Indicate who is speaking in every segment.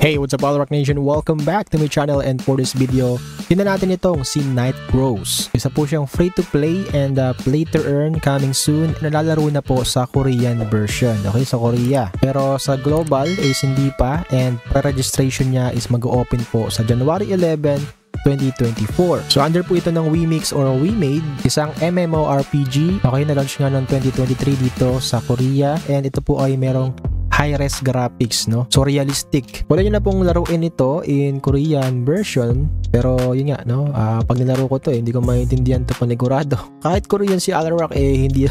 Speaker 1: Hey, what's up, Rock Nation? Welcome back to my channel, and for this video, tingnan natin itong si Night Crows. Isa po siyang free-to-play and play-to-earn coming soon. Nalalaro na po sa Korean version, okay, sa Korea. Pero sa global is hindi pa, and pre-registration niya is mag-open po sa January 11, 2024. So under po ito ng WeMix or WeMade, isang MMORPG. Okay, na-launch nga noong 2023 dito sa Korea, and ito po ay merong high-res graphics, no? So realistic. Wala nyo na pong laruin ito in Korean version, pero yun nga, no? Pag nilaro ko to, hindi ko maintindihan to panigurado. Kahit Korean si Alarak, hindi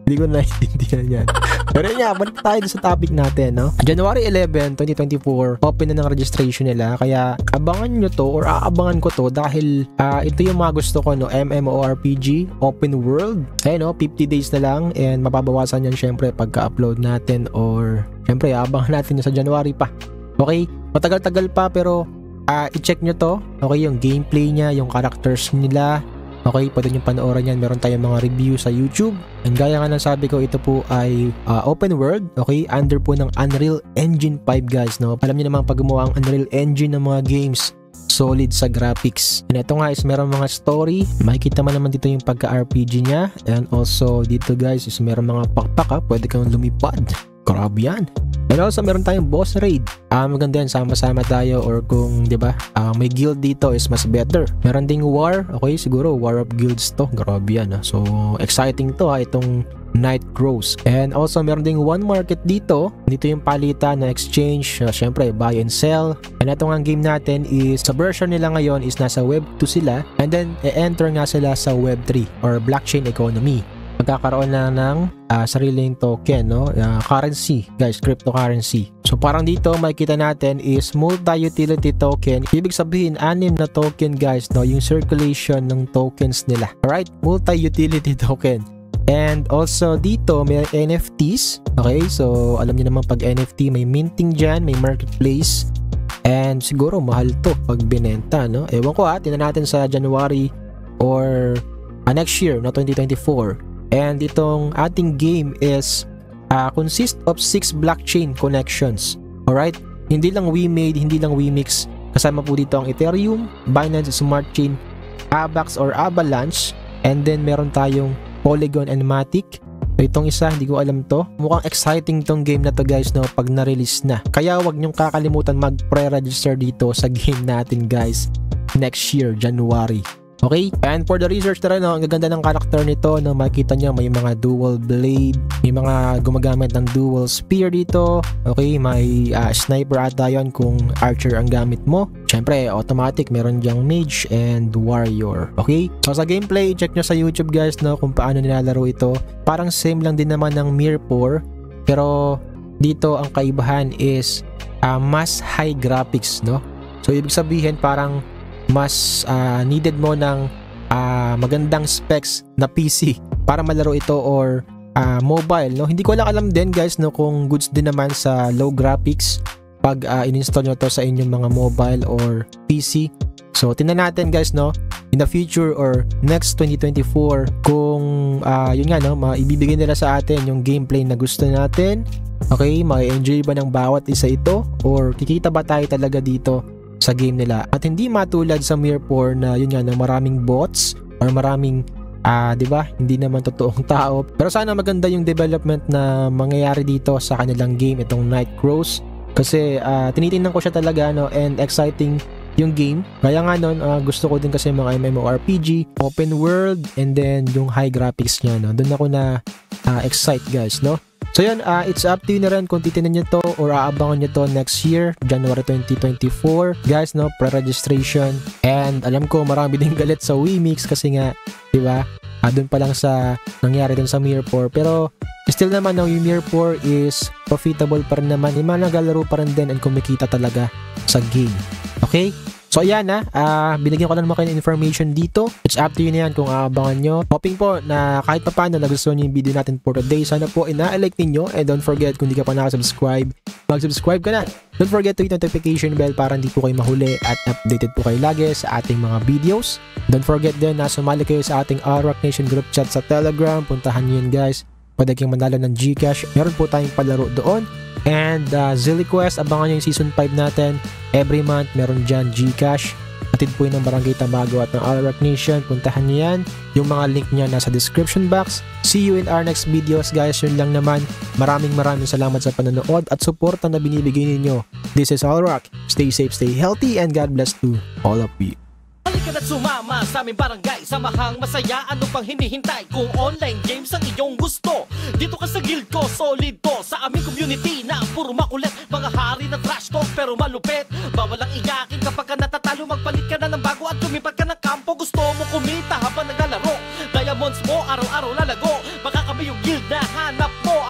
Speaker 1: hindi ko naiintindihan yan. Pero yun nga, balik tayo sa topic natin, no? January 11, 2024, open na ng registration nila, kaya abangan nyo to or aabangan ko to dahil ito yung mga gusto ko, no? MMORPG, open world, no? 50 days na lang, and mapabawasan yan syempre pagka-upload natin, or syempre aabangan natin yun sa January pa. Okay? Matagal-tagal pa, pero i-check nyo to, okay? Yung gameplay niya, yung characters nila. Okay, pwede nyo panoorin yan. Meron tayong mga review sa YouTube. And gaya nga ng sabi ko, ito po ay open world. Okay, under po ng Unreal Engine 5, guys, no? Alam nyo naman pag gumawa ang Unreal Engine ng mga games, solid sa graphics. And ito nga is meron mga story. Makikita man naman dito yung pagka-RPG niya. And also dito, guys, is meron mga pakpak, pwede kang lumipad. Grabe yan. And also meron tayong boss raid. Maganda yan, sama-sama tayo, or kung 'di ba, may guild dito is mas better. Meron ding war, okay, siguro war of guilds to. Grabe yan. So exciting to itong Night Crows. And also meron ding one market dito. Dito yung palitan na exchange, syempre buy and sell. And itong ang game natin is sa version nila ngayon is nasa web 2 sila, and then e-enter nga sila sa web 3 or blockchain economy. Magkakaroon na ng sariling token, no? Currency, guys, cryptocurrency. So parang dito makikita natin is multi-utility token. Ibig sabihin 6 na token, guys, no? Yung circulation ng tokens nila. Alright, multi-utility token. And also dito may NFTs. Okay, so alam niyo naman pag NFT may minting dyan, may marketplace. And siguro mahal to pag binenta, no? Ewan ko tingnan natin sa January or next year, no, 2024. And itong ating game is consist of 6 blockchain connections. Alright? Hindi lang WeMade, hindi lang WeMix. Kasama po dito ang Ethereum, Binance Smart Chain, Avax or Avalanche, and then meron tayong Polygon and Matic. So itong isa, hindi ko alam to. Mukhang exciting tong game na to, guys, no, pag na-release na. Kaya wag nyong kakalimutan mag-pre-register dito sa game natin, guys, next year, January. Okay? And for the research na rin, no, ang gaganda ng character nito, no, makikita nyo may mga dual blade, may mga gumagamit ng dual spear dito. Okay? May sniper ata yun kung archer ang gamit mo. Syempre, automatic, meron dyang mage and warrior. Okay? So sa gameplay, check nyo sa YouTube, guys, no, kung paano nilalaro ito. Parang same lang din naman ng Mirror, pero dito ang kaibahan is mas high graphics, no? So ibig sabihin parang mas needed mo ng magandang specs na PC para malaro ito, or mobile, no? Hindi ko lang alam din, guys, no, kung goods din naman sa low graphics pag in-install nyo to sa inyong mga mobile or PC. So tingnan natin, guys, no, in the future or next 2024 kung yun nga, no, maibibigay nila sa atin yung gameplay na gusto natin. Okay, ma-enjoy ba ng bawat isa ito, or kikita ba tayo talaga dito sa game nila? At hindi matulad sa Mirror na yun nga, na maraming bots or maraming 'di ba, hindi naman totoong tao. Pero sana maganda yung development na mangyayari dito sa kanilang game, itong Night Crows, kasi tinitingnan ko siya talaga, no, and exciting yung game. Kaya nga nun, gusto ko din kasi mga MMORPG, open world, and then yung high graphics niya, no. Doon ako na excite, guys, no. So yun, it's up to you na rin kung titinan nyo to or aabangan nyo to next year, January 2024. Guys, no, pre-registration. And alam ko marami din galit sa WeMix kasi nga, di ba, doon pa lang sa nangyari din sa Mirror. Pero still naman, no, yung Mirror is profitable pa rin naman. Yung mga naglalaro pa rin din and kumikita talaga sa game. Okay? So ayan binigyan ko lang naman kayo ng information dito. It's up to you na yan kung aabangan nyo. Hoping po na kahit pa paano nagustuhan nyo yung video natin for today. Sana po ina-like ninyo, and don't forget, kung di ka pa nakasubscribe, mag-subscribe ka na. Don't forget to hit notification bell para hindi po kayo mahuli at updated po kayo lagi sa ating mga videos. Don't forget din na sumali kayo sa ating Rock Nation group chat sa Telegram. Puntahan nyo yun, guys. pwede kayong manalo ng GCash. Meron po tayong palaro doon. And ZillyQuest, abangan nyo yung season 5 natin. Every month, meron dyan GCash. Atid po yun ng Barangay Tamago at ng Alarak Nation. Puntahan nyo yan. Yung mga link niya nasa description box. See you in our next videos guys. Yun lang naman. Maraming salamat sa panonood at suporta na binibigay ninyo. This is Alarak. Stay safe, stay healthy, and God bless to all of you.
Speaker 2: Halika na't sumama sa aming barangay, samahang masaya, ano pang hinihintay? Kung online games ang iyong gusto, dito ka sa guild ko, solid to. Sa aming community na puro makulit, mga hari na trash talk pero malupit. Bawal ang iyakin kapag ka natatalo, magpalit ka na ng bago at lumipat ka ng kampo. Gusto mo kumita habang naglalaro,